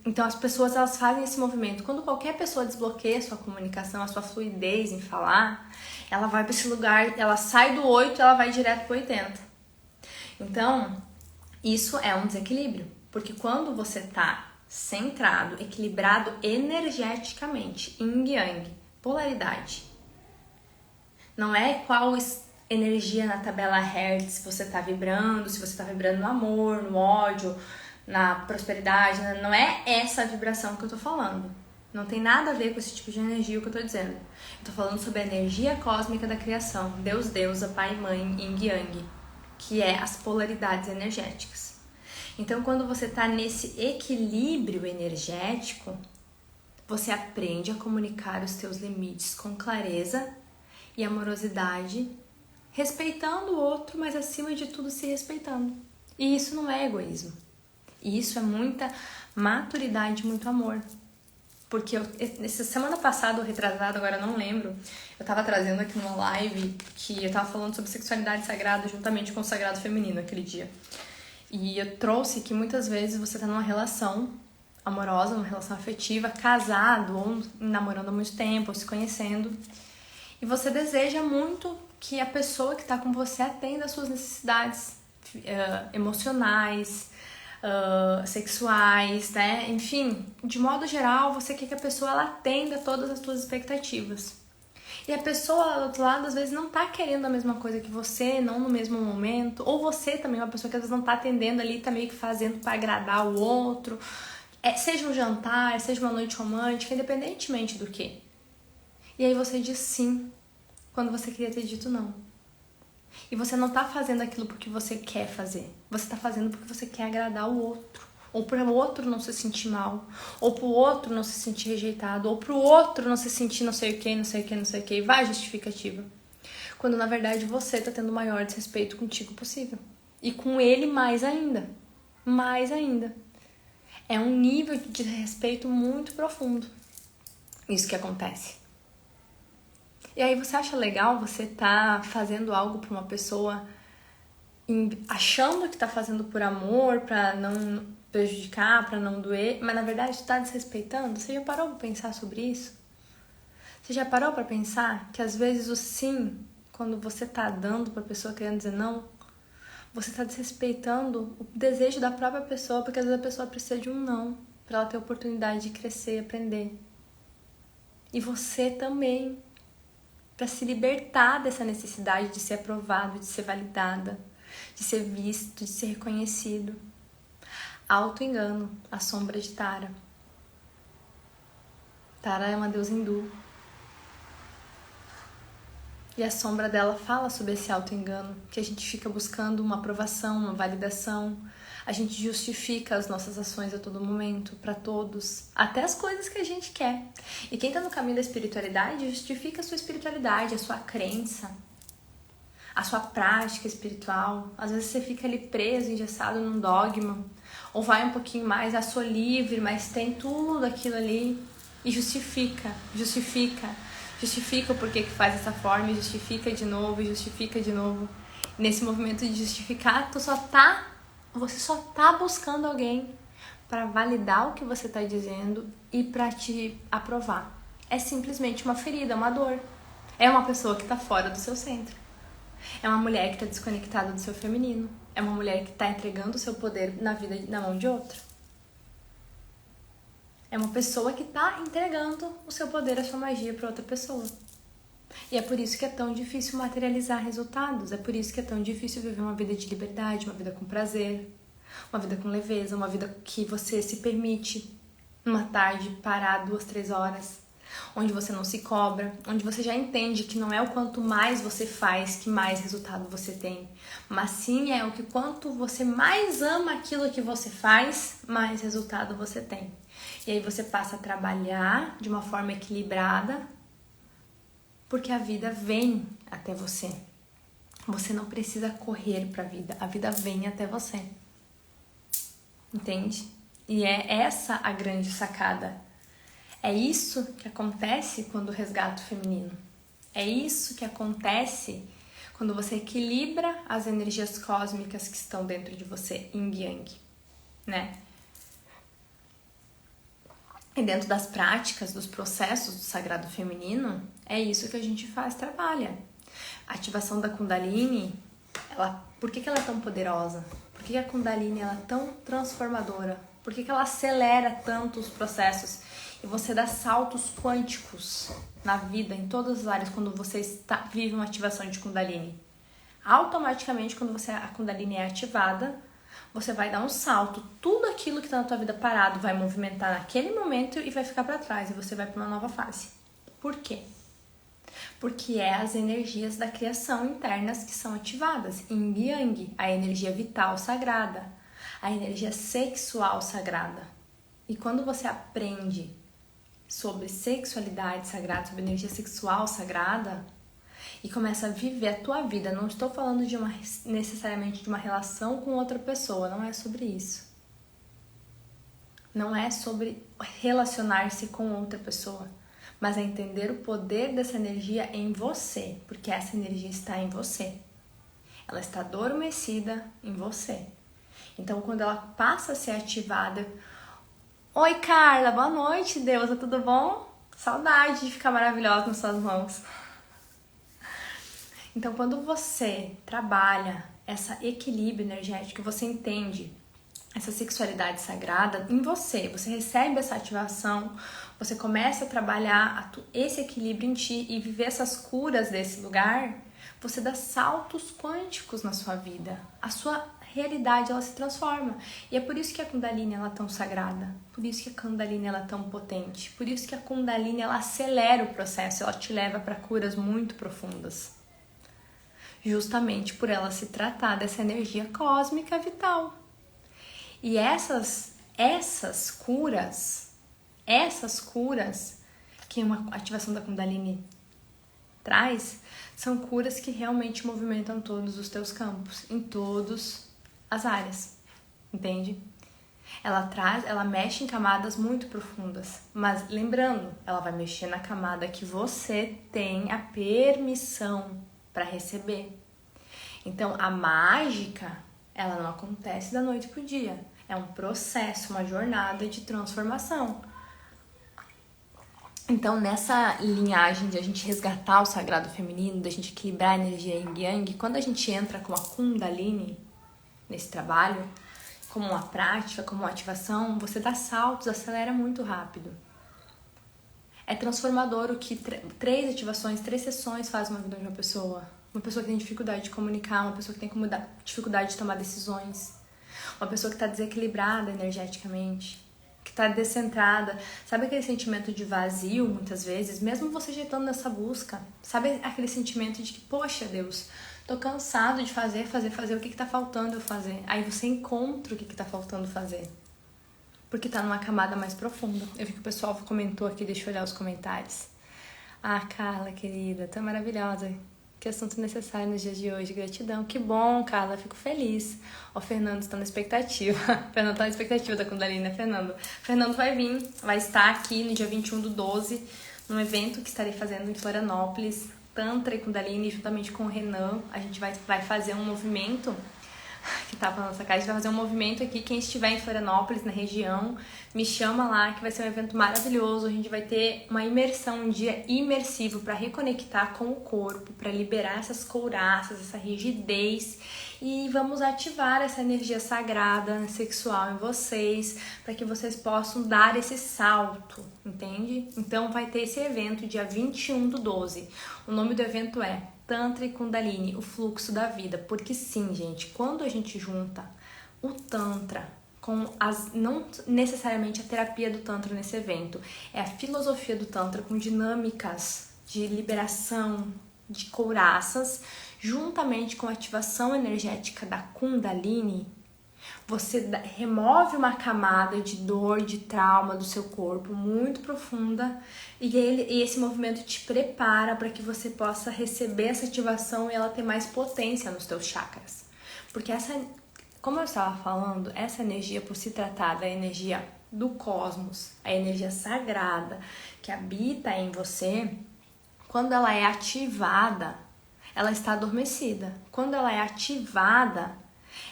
Então as pessoas elas fazem esse movimento. Quando qualquer pessoa desbloqueia a sua comunicação, a sua fluidez em falar, ela vai para esse lugar, ela sai do 8 e ela vai direto pro 80. Então, isso é um desequilíbrio. Porque quando você tá centrado, equilibrado energeticamente, yin yang, polaridade, não é qual energia na tabela Hertz você tá vibrando, se você tá vibrando no amor, no ódio, na prosperidade, não é essa vibração que eu tô falando. Não tem nada a ver com esse tipo de energia que eu tô dizendo. Eu tô falando sobre a energia cósmica da criação, Deus, deusa, pai e mãe, yin yang, que é as polaridades energéticas. Então, quando você tá nesse equilíbrio energético, você aprende a comunicar os teus limites com clareza e amorosidade, respeitando o outro, mas acima de tudo se respeitando. E isso não é egoísmo. E isso é muita maturidade, muito amor. Porque essa semana passada, ou retrasada, agora eu não lembro, eu tava trazendo aqui numa live que eu tava falando sobre sexualidade sagrada juntamente com o sagrado feminino aquele dia. E eu trouxe que muitas vezes você tá numa relação amorosa, numa relação afetiva, casado ou namorando há muito tempo, ou se conhecendo, e você deseja muito que a pessoa que tá com você atenda às suas necessidades emocionais, sexuais, né? Enfim, de modo geral, você quer que a pessoa ela atenda todas as suas expectativas. E a pessoa do outro lado, às vezes, não tá querendo a mesma coisa que você, não no mesmo momento. Ou você também, uma pessoa que às vezes não tá atendendo ali, tá meio que fazendo pra agradar o outro. Seja um jantar, seja uma noite romântica, independentemente do que. E aí você diz sim, quando você queria ter dito não. E você não tá fazendo aquilo porque você quer fazer. Você tá fazendo porque você quer agradar o outro. Ou para o outro não se sentir mal. Ou para o outro não se sentir rejeitado. Ou para o outro não se sentir não sei o que, não sei o que, não sei o que. Vai justificativa. Quando na verdade você tá tendo o maior desrespeito contigo possível. E com ele mais ainda. Mais ainda. É um nível de respeito muito profundo. Isso que acontece. E aí você acha legal você tá fazendo algo pra uma pessoa achando que tá fazendo por amor, pra não prejudicar, pra não doer, mas na verdade tu tá desrespeitando? Você já parou pra pensar sobre isso? Você já parou pra pensar que às vezes o sim, quando você tá dando pra pessoa querendo dizer não, você tá desrespeitando o desejo da própria pessoa, porque às vezes a pessoa precisa de um não, pra ela ter a oportunidade de crescer e aprender. E você também, para se libertar dessa necessidade de ser aprovado, de ser validada, de ser visto, de ser reconhecido. Auto-engano, a sombra de Tara. Tara é uma deusa hindu. E a sombra dela fala sobre esse auto-engano, que a gente fica buscando uma aprovação, uma validação. A gente justifica as nossas ações a todo momento, para todos, até as coisas que a gente quer. E quem tá no caminho da espiritualidade justifica a sua espiritualidade, a sua crença, a sua prática espiritual. Às vezes você fica ali preso, engessado num dogma, ou vai um pouquinho mais, sou livre, mas tem tudo aquilo ali e justifica o porquê que faz dessa forma, e justifica de novo, e justifica de novo. Nesse movimento de justificar, você só tá buscando alguém para validar o que você está dizendo e para te aprovar. É simplesmente uma ferida, uma dor. É uma pessoa que está fora do seu centro. É uma mulher que está desconectada do seu feminino. É uma mulher que está entregando o seu poder na vida na mão de outra. É uma pessoa que está entregando o seu poder, a sua magia para outra pessoa. E é por isso que é tão difícil materializar resultados. É por isso que é tão difícil viver uma vida de liberdade, uma vida com prazer, uma vida com leveza, uma vida que você se permite uma tarde parar 2, 3 horas, onde você não se cobra, onde você já entende que não é o quanto mais você faz que mais resultado você tem, mas sim é o que quanto você mais ama aquilo que você faz, mais resultado você tem. E aí você passa a trabalhar de uma forma equilibrada, porque a vida vem até você. Você não precisa correr para a vida vem até você. Entende? E é essa a grande sacada. É isso que acontece quando resgata o feminino. É isso que acontece quando você equilibra as energias cósmicas que estão dentro de você, Yin e Yang, né? E dentro das práticas, dos processos do sagrado feminino, é isso que a gente faz, trabalha. A ativação da Kundalini, por que ela é tão poderosa? Por que a Kundalini ela é tão transformadora? Por que ela acelera tanto os processos? E você dá saltos quânticos na vida, em todas as áreas, quando você vive uma ativação de Kundalini. Automaticamente, quando a Kundalini é ativada, você vai dar um salto. Tudo aquilo que está na tua vida parado vai movimentar naquele momento e vai ficar para trás. E você vai para uma nova fase. Por quê? Porque é as energias da criação internas que são ativadas. Yin e Yang, a energia vital sagrada, a energia sexual sagrada. E quando você aprende sobre sexualidade sagrada, sobre energia sexual sagrada, e começa a viver a tua vida, não estou falando necessariamente de uma relação com outra pessoa, não é sobre isso. Não é sobre relacionar-se com outra pessoa, mas é entender o poder dessa energia em você, porque essa energia está em você. Ela está adormecida em você. Então, quando ela passa a ser ativada... Oi, Carla, boa noite, Deusa, tudo bom? Saudade de ficar maravilhosa nas suas mãos. Então, quando você trabalha esse equilíbrio energético, você entende essa sexualidade sagrada em você, você recebe essa ativação, você começa a trabalhar esse equilíbrio em ti e viver essas curas desse lugar, você dá saltos quânticos na sua vida. A sua realidade, ela se transforma. E é por isso que a Kundalini ela é tão sagrada, por isso que a Kundalini ela é tão potente, por isso que a Kundalini ela acelera o processo, ela te leva para curas muito profundas. Justamente por ela se tratar dessa energia cósmica vital. E essas curas que uma ativação da Kundalini traz, são curas que realmente movimentam todos os teus campos, em todas as áreas, entende? Ela mexe em camadas muito profundas, mas lembrando, ela vai mexer na camada que você tem a permissão para receber. Então, a mágica, ela não acontece da noite pro dia. É um processo, uma jornada de transformação. Então, nessa linhagem de a gente resgatar o sagrado feminino, da gente equilibrar a energia Yin e Yang, quando a gente entra com a Kundalini nesse trabalho, como uma prática, como uma ativação, você dá saltos, acelera muito rápido. É transformador o que 3 ativações, 3 sessões fazem uma vida de uma pessoa. Uma pessoa que tem dificuldade de comunicar, uma pessoa que tem dificuldade de tomar decisões, uma pessoa que está desequilibrada energeticamente, que está descentrada. Sabe aquele sentimento de vazio, muitas vezes, mesmo você já estando nessa busca? Sabe aquele sentimento de que, poxa, Deus, tô cansado de fazer o que tá faltando eu fazer? Aí você encontra o que tá faltando fazer. Porque tá numa camada mais profunda. Eu vi que o pessoal comentou aqui, deixa eu olhar os comentários. Ah, Carla, querida, tá maravilhosa. Que assunto necessário nos dias de hoje, gratidão. Que bom, Carla, fico feliz. Ó, o Fernando está na expectativa. O Fernando tá na expectativa da Kundalini, né, Fernando? O Fernando vai estar aqui no dia 21/12, num evento que estarei fazendo em Florianópolis, Tantra e Kundalini, juntamente com o Renan. A gente vai fazer um movimento que tá pra nossa casa. A gente vai fazer um movimento aqui. Quem estiver em Florianópolis, na região, me chama lá, que vai ser um evento maravilhoso. A gente vai ter uma imersão, um dia imersivo para reconectar com o corpo, para liberar essas couraças, essa rigidez. E vamos ativar essa energia sagrada, sexual em vocês, para que vocês possam dar esse salto, entende? Então vai ter esse evento dia 21/12. O nome do evento é Tantra e Kundalini, o fluxo da vida. Porque sim, gente, quando a gente junta o Tantra com não necessariamente a terapia do Tantra nesse evento, é a filosofia do Tantra com dinâmicas de liberação de couraças, juntamente com a ativação energética da Kundalini, você remove uma camada de dor, de trauma do seu corpo muito profunda e esse movimento te prepara para que você possa receber essa ativação e ela ter mais potência nos teus chakras. Porque como eu estava falando, essa energia, por se tratar da energia do cosmos, a energia sagrada que habita em você, quando ela é ativada, ela está adormecida. Quando ela é ativada,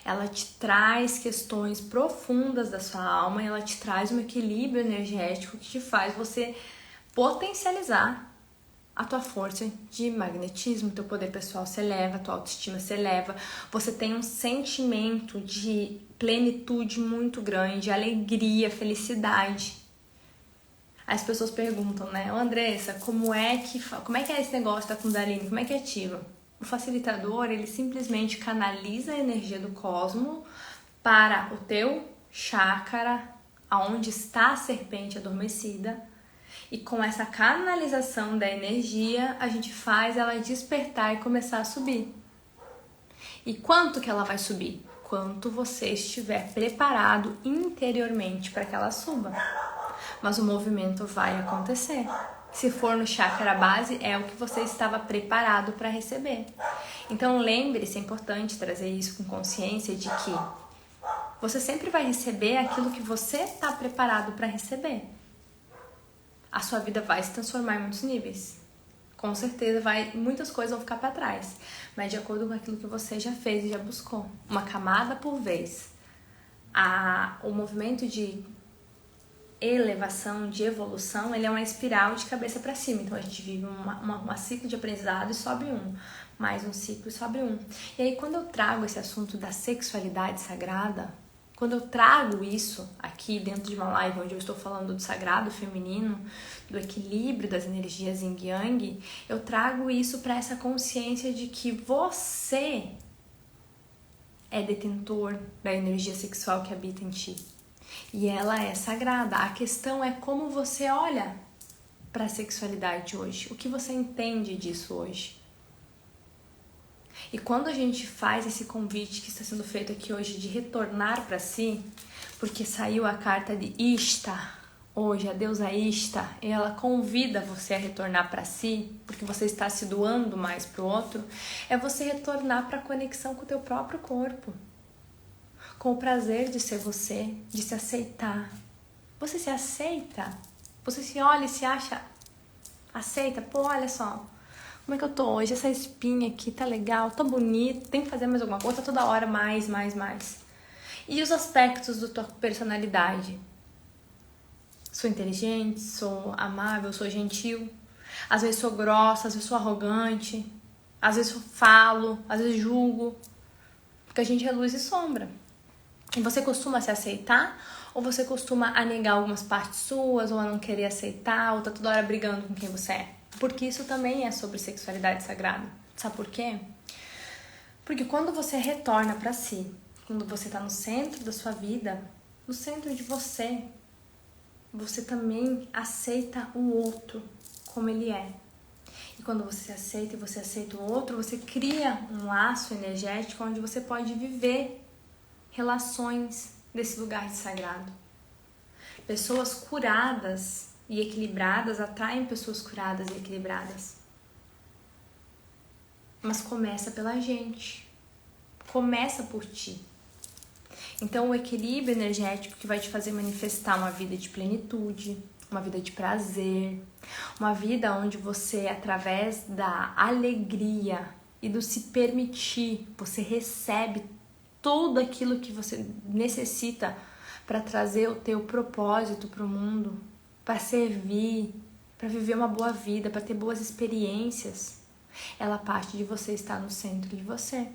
ela te traz questões profundas da sua alma, ela te traz um equilíbrio energético que te faz você potencializar a tua força de magnetismo, teu poder pessoal se eleva, tua autoestima se eleva, você tem um sentimento de plenitude muito grande, alegria, felicidade. As pessoas perguntam, né, Andressa, como é que é esse negócio da Kundalini, como é que ativa? O facilitador, ele simplesmente canaliza a energia do cosmos para o teu chakra, aonde está a serpente adormecida, e com essa canalização da energia, a gente faz ela despertar e começar a subir. E quanto que ela vai subir? Quanto você estiver preparado interiormente para que ela suba. Mas o movimento vai acontecer. Se for no chakra base, é o que você estava preparado para receber. Então lembre-se, é importante trazer isso com consciência de que você sempre vai receber aquilo que você está preparado para receber. A sua vida vai se transformar em muitos níveis. Com certeza muitas coisas vão ficar para trás, mas de acordo com aquilo que você já fez e já buscou, uma camada por vez. O movimento de elevação, de evolução, ele é uma espiral de cabeça para cima. Então a gente vive um ciclo de aprendizado e sobe mais um ciclo e sobe E aí quando eu trago esse assunto da sexualidade sagrada, quando eu trago isso aqui dentro de uma live onde eu estou falando do sagrado feminino, do equilíbrio das energias yin yang, eu trago isso para essa consciência de que você é detentor da energia sexual que habita em ti. E ela é sagrada. A questão é como você olha para a sexualidade hoje. O que você entende disso hoje? E quando a gente faz esse convite que está sendo feito aqui hoje de retornar para si, porque saiu a carta de Ishtar, hoje a deusa Ishtar, e ela convida você a retornar para si, porque você está se doando mais para o outro, é você retornar para a conexão com o teu próprio corpo. Com o prazer de ser você, de se aceitar. Você se aceita? Você se olha e se acha aceita? Pô, olha só, como é que eu tô hoje? Essa espinha aqui tá legal, tá bonita, tem que fazer mais alguma coisa, tá toda hora mais. E os aspectos da tua personalidade? Sou inteligente, sou amável, sou gentil. Às vezes sou grossa, às vezes sou arrogante. Às vezes eu falo, às vezes julgo. Porque a gente é luz e sombra. E você costuma se aceitar? Ou você costuma a negar algumas partes suas, ou a não querer aceitar, ou tá toda hora brigando com quem você é? Porque isso também é sobre sexualidade sagrada. Sabe por quê? Porque quando você retorna pra si, quando você tá no centro da sua vida, no centro de você, você também aceita o outro como ele é. E quando você aceita e você aceita o outro, você cria um laço energético onde você pode viver relações desse lugar de sagrado. Pessoas curadas e equilibradas atraem pessoas curadas e equilibradas. Mas começa pela gente. Começa por ti. Então o equilíbrio energético que vai te fazer manifestar uma vida de plenitude, uma vida de prazer, uma vida onde você, através da alegria e do se permitir, você recebe tudo aquilo que você necessita para trazer o teu propósito para o mundo, para servir, para viver uma boa vida, para ter boas experiências, ela parte de você estar no centro de você,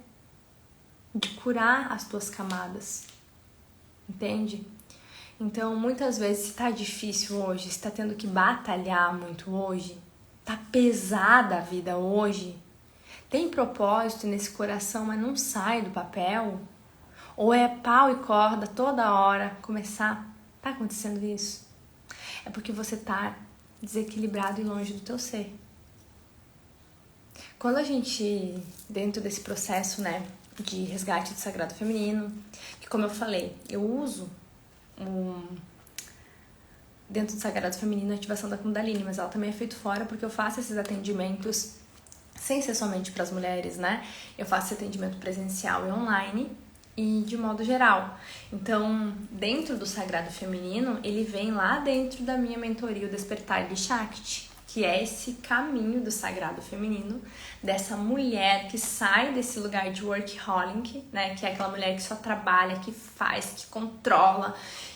de curar as tuas camadas, entende? Então, muitas vezes, se tá difícil hoje, se tá tendo que batalhar muito hoje, tá pesada a vida hoje, tem propósito nesse coração, mas não sai do papel, ou é pau e corda toda hora, começar, tá acontecendo isso? É porque você tá desequilibrado e longe do teu ser. Quando a gente, dentro desse processo, né, de resgate do sagrado feminino, que como eu falei, eu uso dentro do sagrado feminino a ativação da Kundalini, mas ela também é feita fora porque eu faço esses atendimentos sem ser somente para as mulheres, né? Eu faço esse atendimento presencial e online e de modo geral. Então, dentro do sagrado feminino, ele vem lá dentro da minha mentoria, o Despertar de Shakti, que é esse caminho do sagrado feminino, dessa mulher que sai desse lugar de workaholic, né? Que é aquela mulher que só trabalha, que faz, que controla,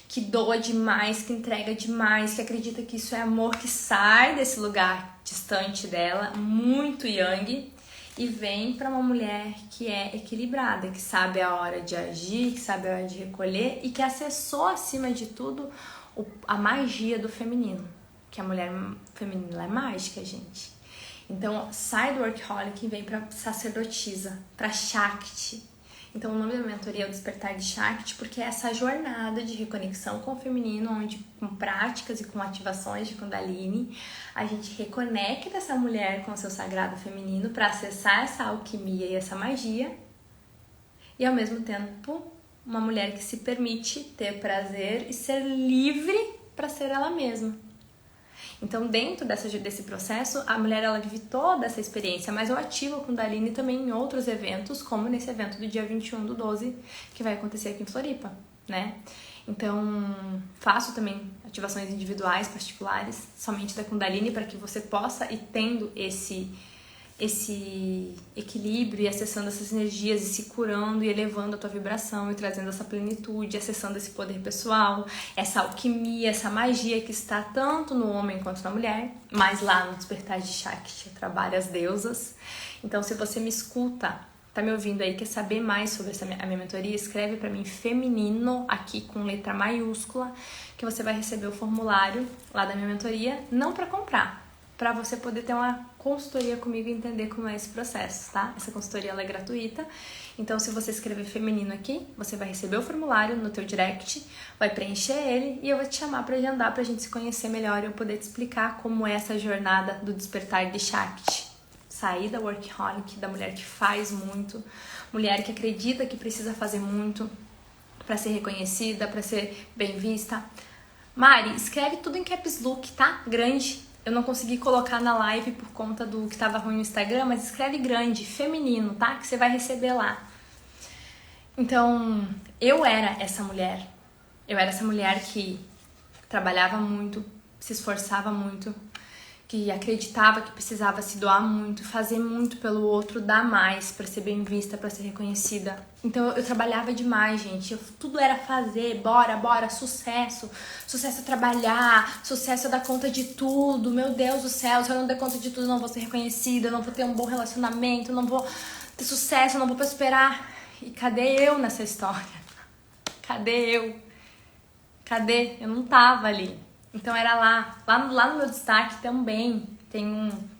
que doa demais, que entrega demais, que acredita que isso é amor, que sai desse lugar distante dela, muito yang, e vem para uma mulher que é equilibrada, que sabe a hora de agir, que sabe a hora de recolher e que acessou, acima de tudo, a magia do feminino. Que a mulher feminina ela é mágica, gente. Então, sai do workaholic e vem pra sacerdotisa, pra Shakti. Então, o nome da minha mentoria é o Despertar de Shakti, porque é essa jornada de reconexão com o feminino, onde com práticas e com ativações de Kundalini, a gente reconecta essa mulher com o seu sagrado feminino para acessar essa alquimia e essa magia, e ao mesmo tempo, uma mulher que se permite ter prazer e ser livre para ser ela mesma. Então, dentro desse processo, a mulher ela vive toda essa experiência, mas eu ativo a Kundalini também em outros eventos, como nesse evento do dia 21/12, que vai acontecer aqui em Floripa, né? Então, faço também ativações individuais, particulares, somente da Kundalini, para que você possa ir tendo esse equilíbrio e acessando essas energias e se curando e elevando a tua vibração e trazendo essa plenitude, acessando esse poder pessoal, essa alquimia, essa magia que está tanto no homem quanto na mulher, mas lá no Despertar de Shakti trabalha as deusas. Então, se você me escuta, tá me ouvindo aí, quer saber mais sobre a minha mentoria, escreve para mim feminino aqui com letra maiúscula, que você vai receber o formulário lá da minha mentoria, não para comprar, para você poder ter uma consultoria comigo e entender como é esse processo, tá? Essa consultoria ela é gratuita, então se você escrever feminino aqui, você vai receber o formulário no teu direct, vai preencher ele e eu vou te chamar para agendar pra gente se conhecer melhor e eu poder te explicar como é essa jornada do Despertar de Shakti. Sair da workaholic, da mulher que faz muito, mulher que acredita que precisa fazer muito para ser reconhecida, para ser bem vista. Mari, escreve tudo em caps lock, tá? Grande. Eu não consegui colocar na live por conta do que tava ruim no Instagram, mas escreve grande, feminino, tá? Que você vai receber lá. Então, eu era essa mulher. Eu era essa mulher que trabalhava muito, se esforçava muito, que acreditava que precisava se doar muito, fazer muito pelo outro, dar mais pra ser bem vista, pra ser reconhecida. Então eu trabalhava demais, gente. Tudo era fazer, bora, sucesso. Sucesso é trabalhar, sucesso é dar conta de tudo. Meu Deus do céu, se eu não der conta de tudo, eu não vou ser reconhecida, eu não vou ter um bom relacionamento, eu não vou ter sucesso, eu não vou prosperar. E cadê eu nessa história? Cadê eu? Cadê? Eu não tava ali. Então era lá no meu destaque também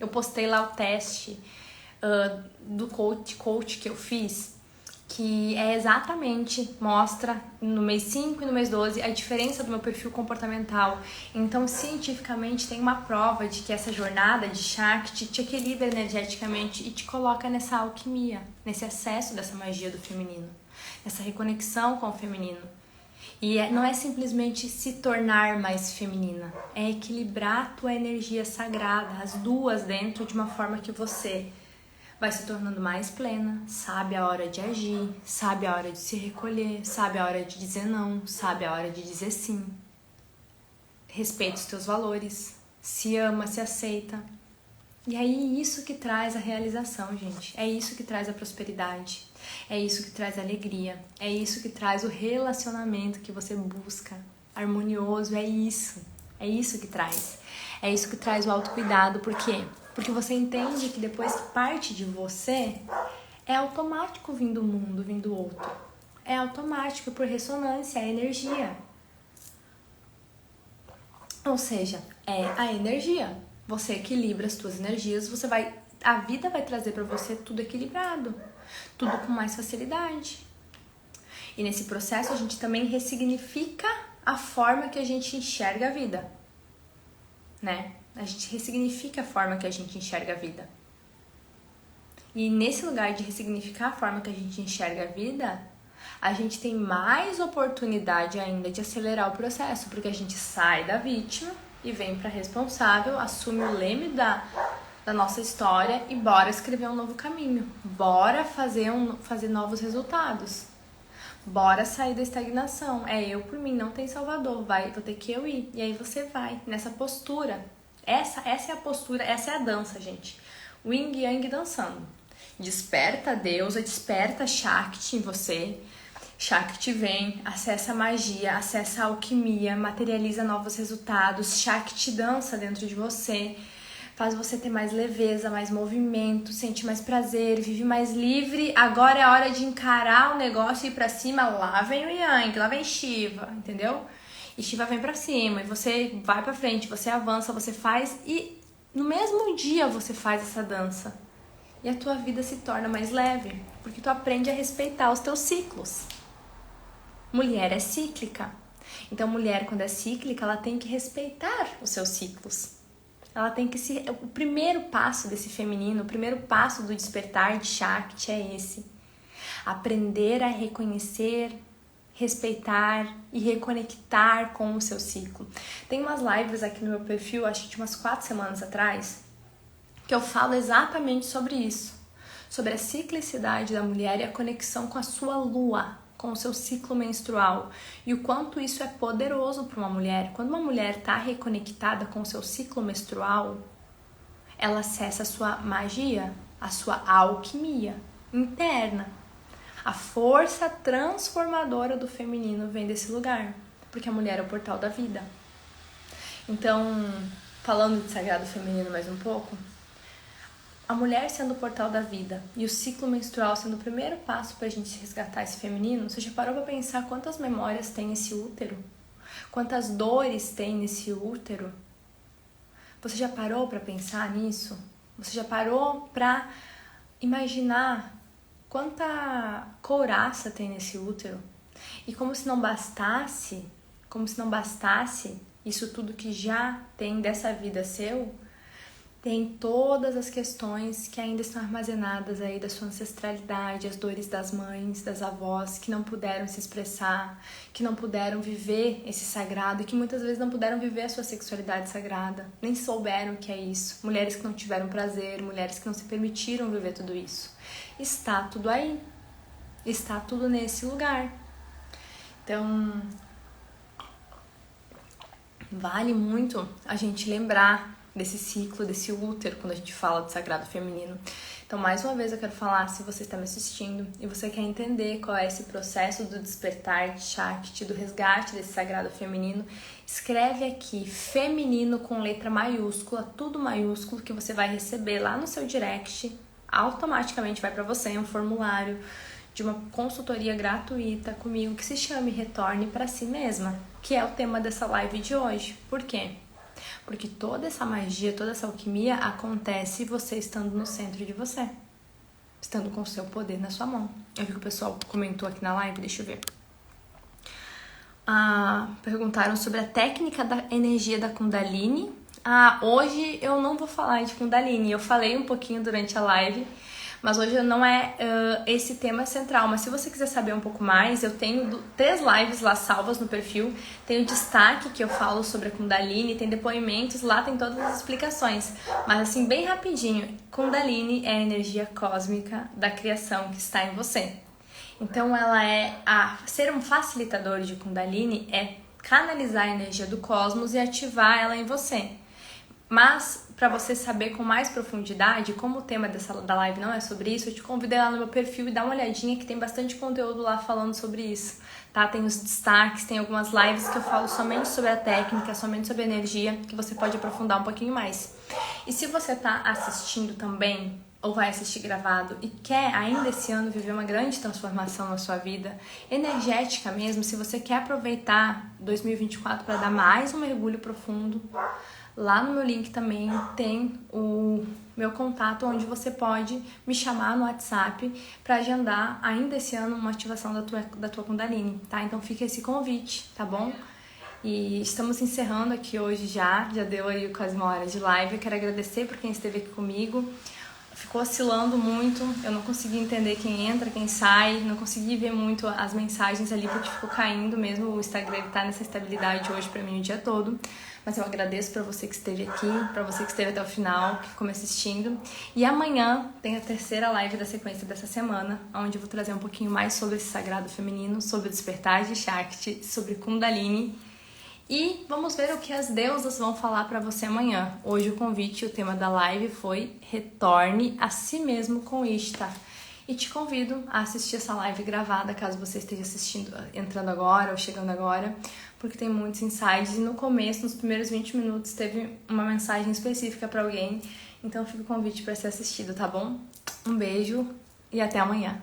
eu postei lá o teste do coach que eu fiz, que é exatamente, mostra no mês 5 e no mês 12 a diferença do meu perfil comportamental. Então cientificamente tem uma prova de que essa jornada de Shakti te equilibra energeticamente e te coloca nessa alquimia, nesse acesso dessa magia do feminino, nessa reconexão com o feminino. E não é simplesmente se tornar mais feminina, é equilibrar a tua energia sagrada, as duas dentro de uma forma que você vai se tornando mais plena, sabe a hora de agir, sabe a hora de se recolher, sabe a hora de dizer não, sabe a hora de dizer sim. Respeita os teus valores, se ama, se aceita. E aí isso que traz a realização, gente. É isso que traz a prosperidade. É isso que traz a alegria. É isso que traz o relacionamento que você busca. Harmonioso, é isso. É isso que traz. É isso que traz o autocuidado. Por quê? Porque você entende que depois que parte de você, é automático vir do mundo, vir do outro. É automático por ressonância, é energia. Ou seja, é a energia. Você equilibra as suas energias, a vida vai trazer para você tudo equilibrado, tudo com mais facilidade. E nesse processo a gente também ressignifica a forma que a gente enxerga a vida, né? A gente ressignifica a forma que a gente enxerga a vida. E nesse lugar de ressignificar a forma que a gente enxerga a vida, a gente tem mais oportunidade ainda de acelerar o processo, porque a gente sai da vítima e vem para responsável, assume o leme da nossa história e bora escrever um novo caminho. Bora fazer novos resultados. Bora sair da estagnação. É eu por mim, não tem salvador. Vou ter que eu ir. E aí você vai nessa postura. Essa é a postura, essa é a dança, gente. O Yin e Yang dançando. Desperta a deusa, desperta a Shakti em você. Shakti vem, acessa a magia, acessa a alquimia, materializa novos resultados. Shakti dança dentro de você, faz você ter mais leveza, mais movimento, sente mais prazer, vive mais livre. Agora é a hora de encarar o negócio e ir pra cima. Lá vem o Yang, lá vem Shiva, entendeu? E Shiva vem pra cima e você vai pra frente, você avança, você faz e no mesmo dia você faz essa dança. E a tua vida se torna mais leve, porque tu aprende a respeitar os teus ciclos. Mulher é cíclica. Então, mulher, quando é cíclica, ela tem que respeitar os seus ciclos. Ela tem que o primeiro passo desse feminino, o primeiro passo do despertar de Shakti é esse. Aprender a reconhecer, respeitar e reconectar com o seu ciclo. Tem umas lives aqui no meu perfil, acho que de umas 4 semanas atrás, que eu falo exatamente sobre isso. Sobre a ciclicidade da mulher e a conexão com a sua lua, com o seu ciclo menstrual e o quanto isso é poderoso para uma mulher. Quando uma mulher está reconectada com o seu ciclo menstrual, ela acessa a sua magia, a sua alquimia interna. A força transformadora do feminino vem desse lugar, porque a mulher é o portal da vida. Então, falando de sagrado feminino mais um pouco, a mulher sendo o portal da vida e o ciclo menstrual sendo o primeiro passo para a gente resgatar esse feminino, você já parou para pensar quantas memórias tem esse útero? Quantas dores tem nesse útero? Você já parou para pensar nisso? Você já parou para imaginar quanta couraça tem nesse útero? E como se não bastasse isso tudo que já tem dessa vida seu, tem todas as questões que ainda estão armazenadas aí da sua ancestralidade, as dores das mães, das avós, que não puderam se expressar, que não puderam viver esse sagrado e que muitas vezes não puderam viver a sua sexualidade sagrada, nem souberam o que é isso. Mulheres que não tiveram prazer, mulheres que não se permitiram viver tudo isso. Está tudo aí. Está tudo nesse lugar. Então, vale muito a gente lembrar desse ciclo, desse útero, quando a gente fala do sagrado feminino. Então, mais uma vez eu quero falar, se você está me assistindo e você quer entender qual é esse processo do despertar de Shakti, do resgate desse sagrado feminino, escreve aqui, feminino com letra maiúscula, tudo maiúsculo, que você vai receber lá no seu direct, automaticamente vai para você um formulário de uma consultoria gratuita comigo que se chame Retorne para Si Mesma, que é o tema dessa live de hoje. Por quê? Porque toda essa magia, toda essa alquimia acontece você estando no centro de você. Estando com o seu poder na sua mão. Eu vi que o pessoal comentou aqui na live, deixa eu ver. Perguntaram sobre a técnica da energia da Kundalini. Hoje eu não vou falar de Kundalini. Eu falei um pouquinho durante a live, mas hoje não é esse tema central. Mas se você quiser saber um pouco mais, eu tenho 3 lives lá salvas no perfil. Tem o destaque que eu falo sobre a Kundalini, tem depoimentos, lá tem todas as explicações. Mas assim, bem rapidinho, Kundalini é a energia cósmica da criação que está em você. Então ela ser um facilitador de Kundalini é canalizar a energia do cosmos e ativar ela em você. Mas, para você saber com mais profundidade, como o tema da live não é sobre isso, eu te convido a ir lá no meu perfil e dar uma olhadinha que tem bastante conteúdo lá falando sobre isso, tá? Tem os destaques, tem algumas lives que eu falo somente sobre a técnica, somente sobre a energia, que você pode aprofundar um pouquinho mais. E se você tá assistindo também, ou vai assistir gravado e quer ainda esse ano viver uma grande transformação na sua vida, energética mesmo, se você quer aproveitar 2024 para dar mais um mergulho profundo, lá no meu link também tem o meu contato, onde você pode me chamar no WhatsApp para agendar ainda esse ano uma ativação da tua Kundalini, tá? Então fica esse convite, tá bom? E estamos encerrando aqui hoje já deu aí quase uma hora de live. Eu quero agradecer por quem esteve aqui comigo. Ficou oscilando muito, eu não consegui entender quem entra, quem sai, não consegui ver muito as mensagens ali porque ficou caindo mesmo, o Instagram tá nessa estabilidade hoje pra mim o dia todo. Mas eu agradeço pra você que esteve aqui, pra você que esteve até o final, que ficou me assistindo. E amanhã tem a terceira live da sequência dessa semana, onde eu vou trazer um pouquinho mais sobre esse sagrado feminino, sobre o despertar de Shakti, sobre Kundalini. E vamos ver o que as deusas vão falar para você amanhã. Hoje o convite, o tema da live foi Retorne a si mesmo com Ishtar. E te convido a assistir essa live gravada, caso você esteja assistindo, entrando agora ou chegando agora, porque tem muitos insights. E no começo, nos primeiros 20 minutos, teve uma mensagem específica para alguém. Então fica o convite para ser assistido, tá bom? Um beijo e até amanhã.